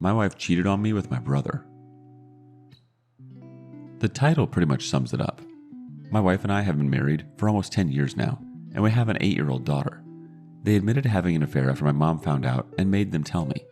My wife cheated on me with my brother. The title pretty much sums it up. My wife and I have been married for almost 10 years now, and we have an 8-year-old daughter. They admitted to having an affair after my mom found out and made them tell me.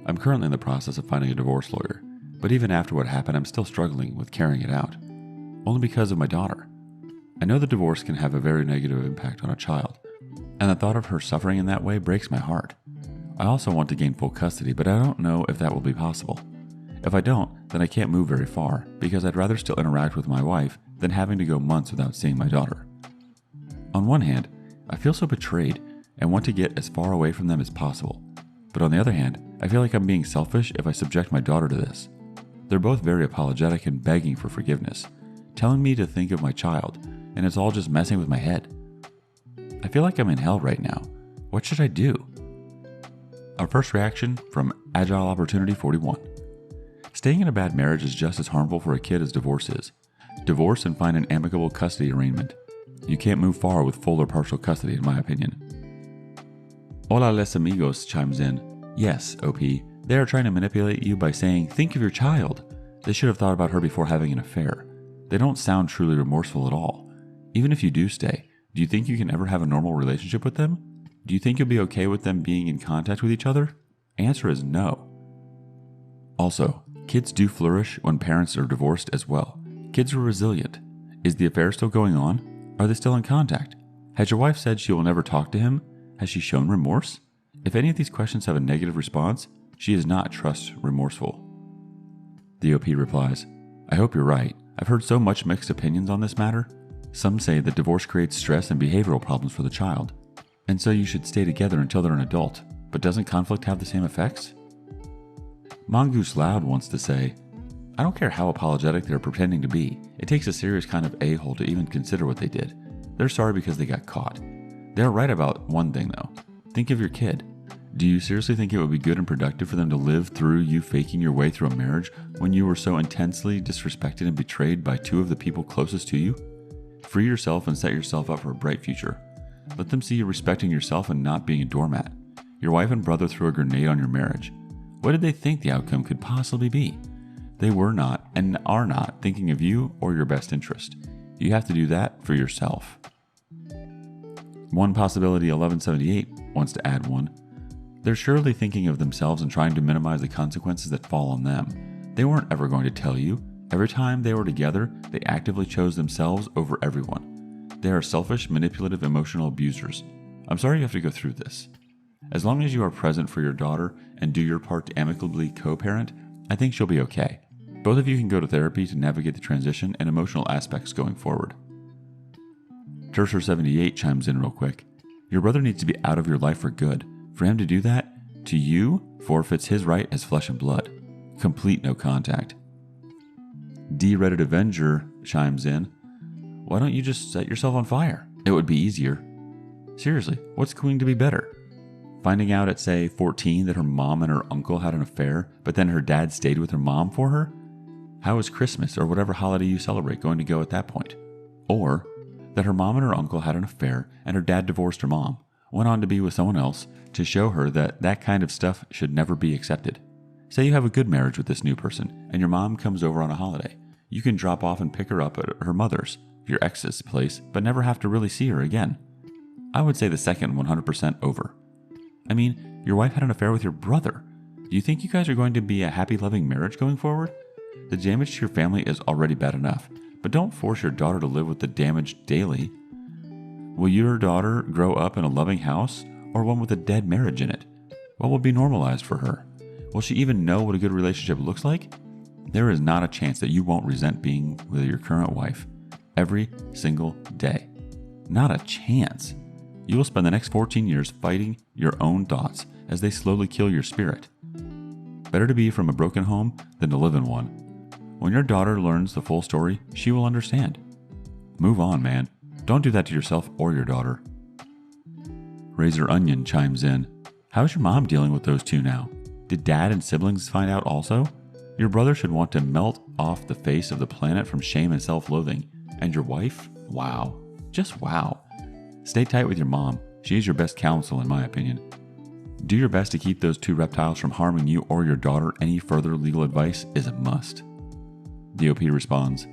I'm currently in the process of finding a divorce lawyer, but even after what happened, I'm still struggling with carrying it out. Only because of my daughter. I know the divorce can have a very negative impact on a child, and the thought of her suffering in that way breaks my heart. I also want to gain full custody, but I don't know if that will be possible. If I don't, then I can't move very far, because I'd rather still interact with my wife than having to go months without seeing my daughter. On one hand, I feel so betrayed and want to get as far away from them as possible. But on the other hand, I feel like I'm being selfish if I subject my daughter to this. They're both very apologetic and begging for forgiveness, telling me to think of my child, and it's all just messing with my head. I feel like I'm in hell right now. What should I do? Our first reaction from Agile Opportunity 41. Staying in a bad marriage is just as harmful for a kid as divorce is. Divorce and find an amicable custody arrangement. You can't move far with full or partial custody, in my opinion. Hola les amigos chimes in. Yes, OP, they are trying to manipulate you by saying, think of your child. They should have thought about her before having an affair. They don't sound truly remorseful at all. Even if you do stay, do you think you can ever have a normal relationship with them? Do you think you'll be okay with them being in contact with each other? Answer is no. Also, kids do flourish when parents are divorced as well. Kids are resilient. Is the affair still going on? Are they still in contact? Has your wife said she will never talk to him? Has she shown remorse? If any of these questions have a negative response, she is not trust remorseful. The OP replies, I hope you're right. I've heard so much mixed opinions on this matter. Some say that divorce creates stress and behavioral problems for the child, and so you should stay together until they're an adult. But doesn't conflict have the same effects? Mongoose Loud wants to say, I don't care how apologetic they're pretending to be. It takes a serious kind of a-hole to even consider what they did. They're sorry because they got caught. They're right about one thing though. Think of your kid. Do you seriously think it would be good and productive for them to live through you faking your way through a marriage when you were so intensely disrespected and betrayed by two of the people closest to you? Free yourself and set yourself up for a bright future. Let them see you respecting yourself and not being a doormat. Your wife and brother threw a grenade on your marriage. What did they think the outcome could possibly be? They were not and are not thinking of you or your best interest. You have to do that for yourself. One Possibility 1178 wants to add one. They're surely thinking of themselves and trying to minimize the consequences that fall on them. They weren't ever going to tell you. Every time they were together, they actively chose themselves over everyone. They are selfish, manipulative, emotional abusers. I'm sorry you have to go through this. As long as you are present for your daughter and do your part to amicably co-parent, I think she'll be okay. Both of you can go to therapy to navigate the transition and emotional aspects going forward. Terser78 chimes in real quick. Your brother needs to be out of your life for good. For him to do that, to you, forfeits his right as flesh and blood. Complete no contact. D-Reddit Avenger chimes in. Why don't you just set yourself on fire? It would be easier. Seriously, what's going to be better? Finding out at, say, 14 that her mom and her uncle had an affair, but then her dad stayed with her mom for her? How is Christmas or whatever holiday you celebrate going to go at that point? Or that her mom and her uncle had an affair and her dad divorced her mom, went on to be with someone else to show her that that kind of stuff should never be accepted. Say you have a good marriage with this new person and your mom comes over on a holiday. You can drop off and pick her up at her mother's, your ex's place, but never have to really see her again. I would say the second 100% over. I mean, your wife had an affair with your brother. Do you think you guys are going to be a happy, loving marriage going forward? The damage to your family is already bad enough, but don't force your daughter to live with the damage daily. Will your daughter grow up in a loving house or one with a dead marriage in it? What will be normalized for her? Will she even know what a good relationship looks like? There is not a chance that you won't resent being with your current wife every single day. Not a chance. You will spend the next 14 years fighting your own thoughts as they slowly kill your spirit. Better to be from a broken home than to live in one. When your daughter learns the full story, she will understand. Move on, man. Don't do that to yourself or your daughter. Razor Onion chimes in. How's your mom dealing with those two now? Did dad and siblings find out also? Your brother should want to melt off the face of the planet from shame and self-loathing. And your wife? Wow. Just wow. Stay tight with your mom. She is your best counsel in my opinion. Do your best to keep those two reptiles from harming you or your daughter. Any further legal advice is a must. DOP responds,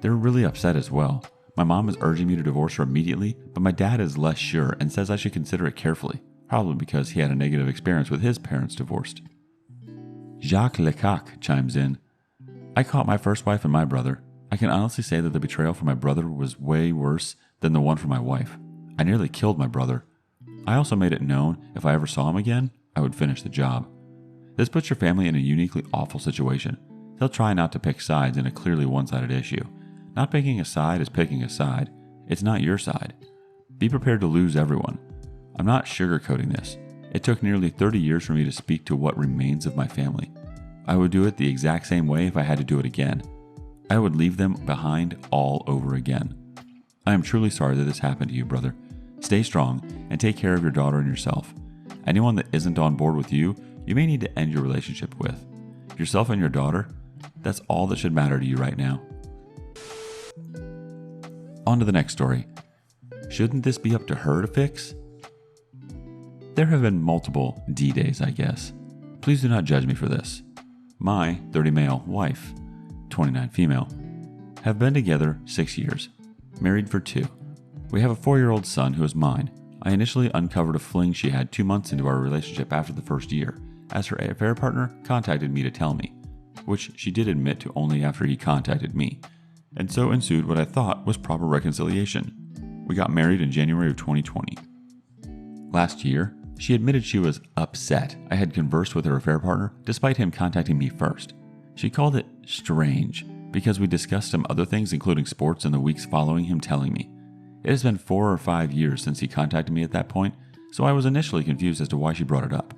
they're really upset as well. My mom is urging me to divorce her immediately, but my dad is less sure and says I should consider it carefully, probably because he had a negative experience with his parents divorced. Jacques Lecoq chimes in, I caught my first wife and my brother. I can honestly say that the betrayal from my brother was way worse than the one from my wife. I nearly killed my brother. I also made it known if I ever saw him again, I would finish the job. This puts your family in a uniquely awful situation. They'll try not to pick sides in a clearly one-sided issue. Not picking a side is picking a side. It's not your side. Be prepared to lose everyone. I'm not sugarcoating this. It took nearly 30 years for me to speak to what remains of my family. I would do it the exact same way if I had to do it again. I would leave them behind all over again. I am truly sorry that this happened to you, brother. Stay strong and take care of your daughter and yourself. Anyone that isn't on board with you, you may need to end your relationship with. Yourself and your daughter, that's all that should matter to you right now. On to the next story. Shouldn't this be up to her to fix? There have been multiple D-days, I guess. Please do not judge me for this. My 30 male wife, 29 female, have been together 6 years, married for 2. We have a 4-year-old son who is mine. I initially uncovered a fling she had 2 months into our relationship after the first year, as her affair partner contacted me to tell me, which she did admit to only after he contacted me, and so ensued what I thought was proper reconciliation. We got married in January of 2020. Last year, she admitted she was upset I had conversed with her affair partner despite him contacting me first. She called it strange because we discussed some other things including sports in the weeks following him telling me. It has been 4 or 5 years since he contacted me at that point, so I was initially confused as to why she brought it up.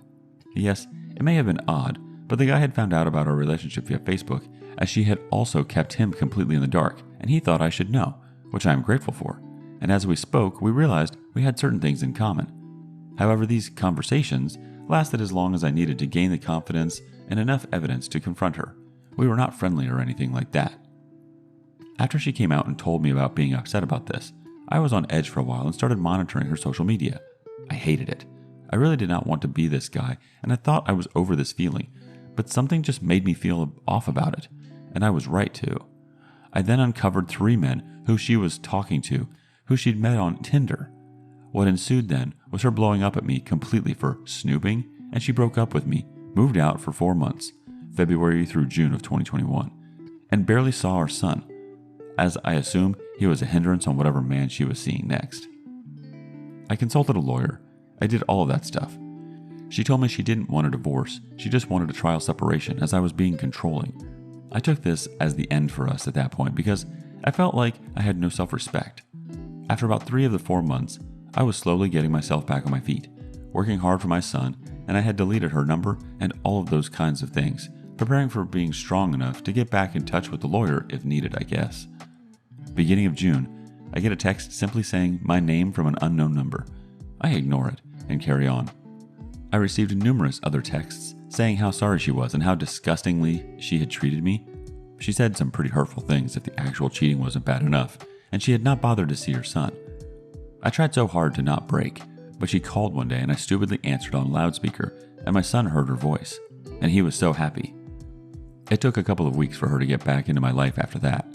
Yes, it may have been odd, but the guy had found out about our relationship via Facebook, as she had also kept him completely in the dark, and he thought I should know, which I am grateful for. And as we spoke, we realized we had certain things in common. However, these conversations lasted as long as I needed to gain the confidence and enough evidence to confront her. We were not friendly or anything like that. After she came out and told me about being upset about this, I was on edge for a while and started monitoring her social media. I hated it. I really did not want to be this guy, and I thought I was over this feeling, but something just made me feel off about it, and I was right to. I then uncovered 3 men who she was talking to, who she'd met on Tinder. What ensued then was her blowing up at me completely for snooping, and she broke up with me, moved out for 4 months, February through June of 2021, and barely saw our son, as I assume he was a hindrance on whatever man she was seeing next. I consulted a lawyer. I did all of that stuff. She told me she didn't want a divorce, she just wanted a trial separation as I was being controlling. I took this as the end for us at that point because I felt like I had no self-respect. After about 3 of the 4 months, I was slowly getting myself back on my feet, working hard for my son, and I had deleted her number and all of those kinds of things, preparing for being strong enough to get back in touch with the lawyer if needed, I guess. Beginning of June, I get a text simply saying my name from an unknown number. I ignore it and carry on. I received numerous other texts saying how sorry she was and how disgustingly she had treated me. She said some pretty hurtful things if the actual cheating wasn't bad enough, and she had not bothered to see her son. I tried so hard to not break, but she called one day and I stupidly answered on loudspeaker, and my son heard her voice, and he was so happy. It took a couple of weeks for her to get back into my life after that.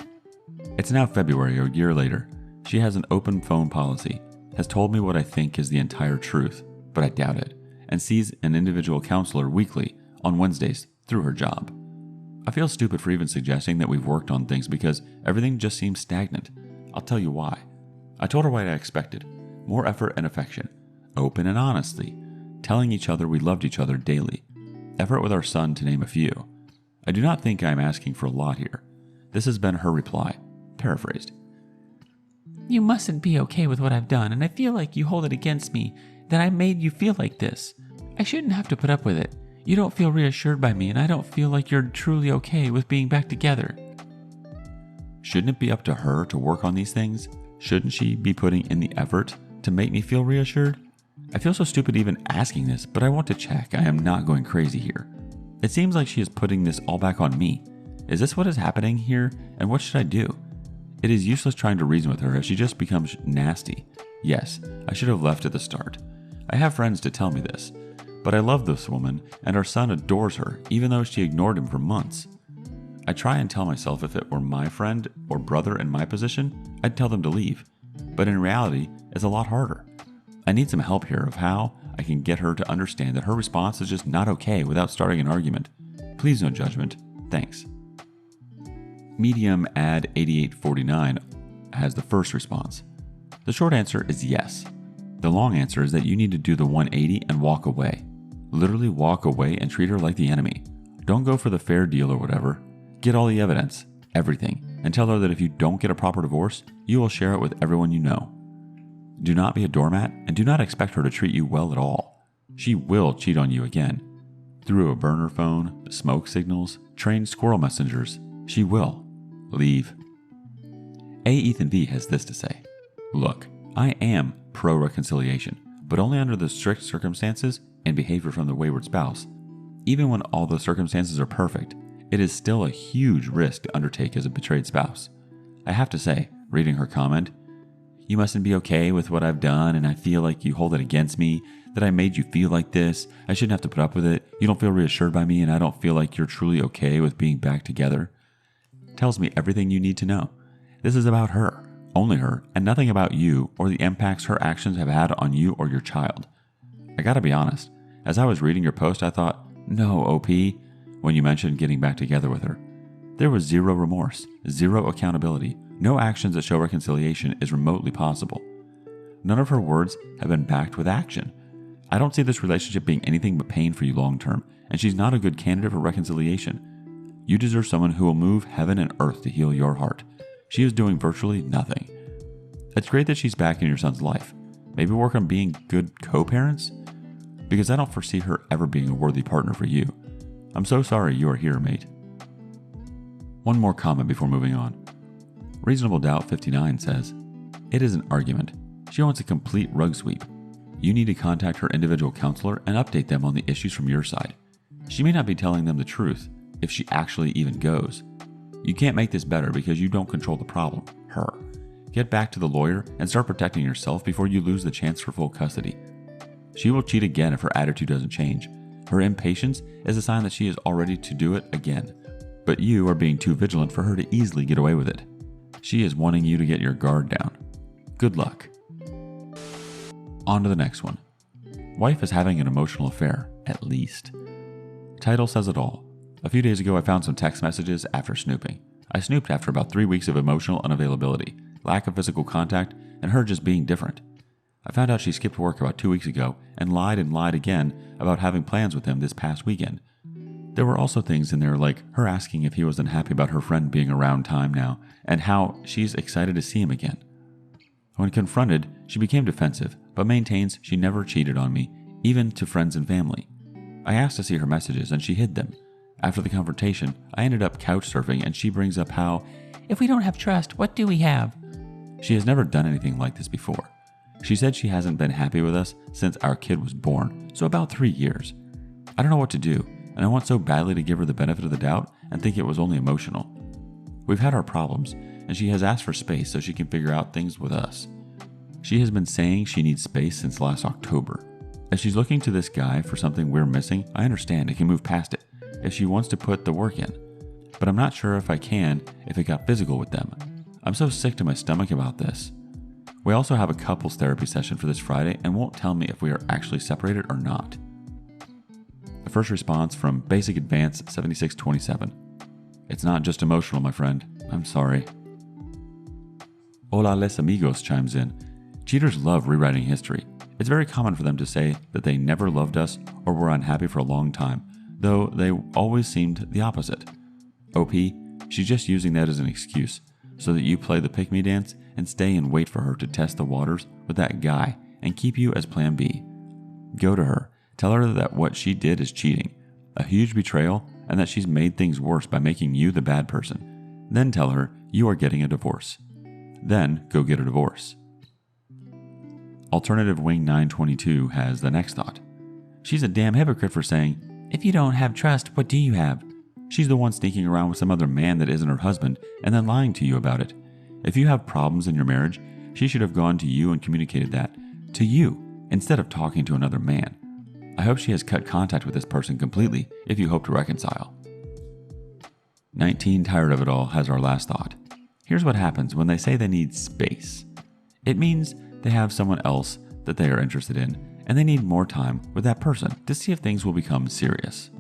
It's now February, a year later. She has an open phone policy, has told me what I think is the entire truth, but I doubt it, and sees an individual counselor weekly on Wednesdays through her job. I feel stupid for even suggesting that we've worked on things because everything just seems stagnant. I'll tell you why. I told her what I expected, more effort and affection, open and honesty, telling each other we loved each other daily, effort with our son to name a few. I do not think I am asking for a lot here. This has been her reply, paraphrased. You mustn't be okay with what I've done, and I feel like you hold it against me that I made you feel like this. I shouldn't have to put up with it. You don't feel reassured by me, and I don't feel like you're truly okay with being back together. Shouldn't it be up to her to work on these things? Shouldn't she be putting in the effort to make me feel reassured? I feel so stupid even asking this, but I want to check I am not going crazy here. It seems like she is putting this all back on me. Is this what is happening here, and what should I do? It is useless trying to reason with her if she just becomes nasty. Yes, I should have left at the start. I have friends to tell me this, but I love this woman and our son adores her even though she ignored him for months. I try and tell myself if it were my friend or brother in my position, I'd tell them to leave. But in reality, it's a lot harder. I need some help here of how I can get her to understand that her response is just not okay without starting an argument. Please no judgment. Thanks. Medium ad 8849 has the first response. The short answer is yes. The long answer is that you need to do the 180 and walk away. Literally walk away and treat her like the enemy. Don't go for the fair deal or whatever. Get all the evidence, everything, and tell her that if you don't get a proper divorce, you will share it with everyone you know. Do not be a doormat and do not expect her to treat you well at all. She will cheat on you again. Through a burner phone, smoke signals, trained squirrel messengers, she will. Leave. A. Ethan V. has this to say. Look, I am pro-reconciliation, but only under the strict circumstances and behavior from the wayward spouse. Even when all the circumstances are perfect, it is still a huge risk to undertake as a betrayed spouse. I have to say, reading her comment, you mustn't be okay with what I've done and I feel like you hold it against me, that I made you feel like this, I shouldn't have to put up with it, you don't feel reassured by me and I don't feel like you're truly okay with being back together. Tells me everything you need to know. This is about her, only her, and nothing about you or the impacts her actions have had on you or your child. I gotta be honest, as I was reading your post I thought, no OP, when you mentioned getting back together with her. There was zero remorse, zero accountability, no actions that show reconciliation is remotely possible. None of her words have been backed with action. I don't see this relationship being anything but pain for you long term, and she's not a good candidate for reconciliation. You deserve someone who will move heaven and earth to heal your heart. She is doing virtually nothing. It's great that she's back in your son's life. Maybe work on being good co-parents? Because I don't foresee her ever being a worthy partner for you. I'm so sorry you are here, mate. One more comment before moving on. Reasonable Doubt 59 says, it is an argument. She wants a complete rug sweep. You need to contact her individual counselor and update them on the issues from your side. She may not be telling them the truth, if she actually even goes. You can't make this better because you don't control the problem, her. Get back to the lawyer and start protecting yourself before you lose the chance for full custody. She will cheat again if her attitude doesn't change. Her impatience is a sign that she is all ready to do it again. But you are being too vigilant for her to easily get away with it. She is wanting you to get your guard down. Good luck. On to the next one. Wife is having an emotional affair, at least. Title says it all. A few days ago I found some text messages after snooping. I snooped after about 3 weeks of emotional unavailability, lack of physical contact, and her just being different. I found out she skipped work about 2 weeks ago and lied again about having plans with him this past weekend. There were also things in there like her asking if he was unhappy about her friend being around time now and how she's excited to see him again. When confronted, she became defensive, but maintains she never cheated on me, even to friends and family. I asked to see her messages and she hid them. After the confrontation, I ended up couch surfing and she brings up how, if we don't have trust, what do we have? She has never done anything like this before. She said she hasn't been happy with us since our kid was born, so about 3 years. I don't know what to do, and I want so badly to give her the benefit of the doubt and think it was only emotional. We've had our problems, and she has asked for space so she can figure out things with us. She has been saying she needs space since last October. If she's looking to this guy for something we're missing, I understand and can move past it if she wants to put the work in. But I'm not sure if I can if it got physical with them. I'm so sick to my stomach about this. We also have a couples therapy session for this Friday and won't tell me if we are actually separated or not. The first response from Basic Advance 7627. It's not just emotional, my friend. I'm sorry. Hola les amigos chimes in. Cheaters love rewriting history. It's very common for them to say that they never loved us or were unhappy for a long time, though they always seemed the opposite. OP, she's just using that as an excuse so that you play the pick-me dance and stay and wait for her to test the waters with that guy and keep you as plan B. Go to her, tell her that what she did is cheating, a huge betrayal, and that she's made things worse by making you the bad person. Then tell her you are getting a divorce. Then go get a divorce. Alternative Wing 922 has the next thought. She's a damn hypocrite for saying, if you don't have trust, what do you have? She's the one sneaking around with some other man that isn't her husband and then lying to you about it. If you have problems in your marriage, she should have gone to you and communicated that to you instead of talking to another man. I hope she has cut contact with this person completely if you hope to reconcile. 19 Tired of It All has our last thought. Here's what happens when they say they need space. It means they have someone else that they are interested in, and they need more time with that person to see if things will become serious.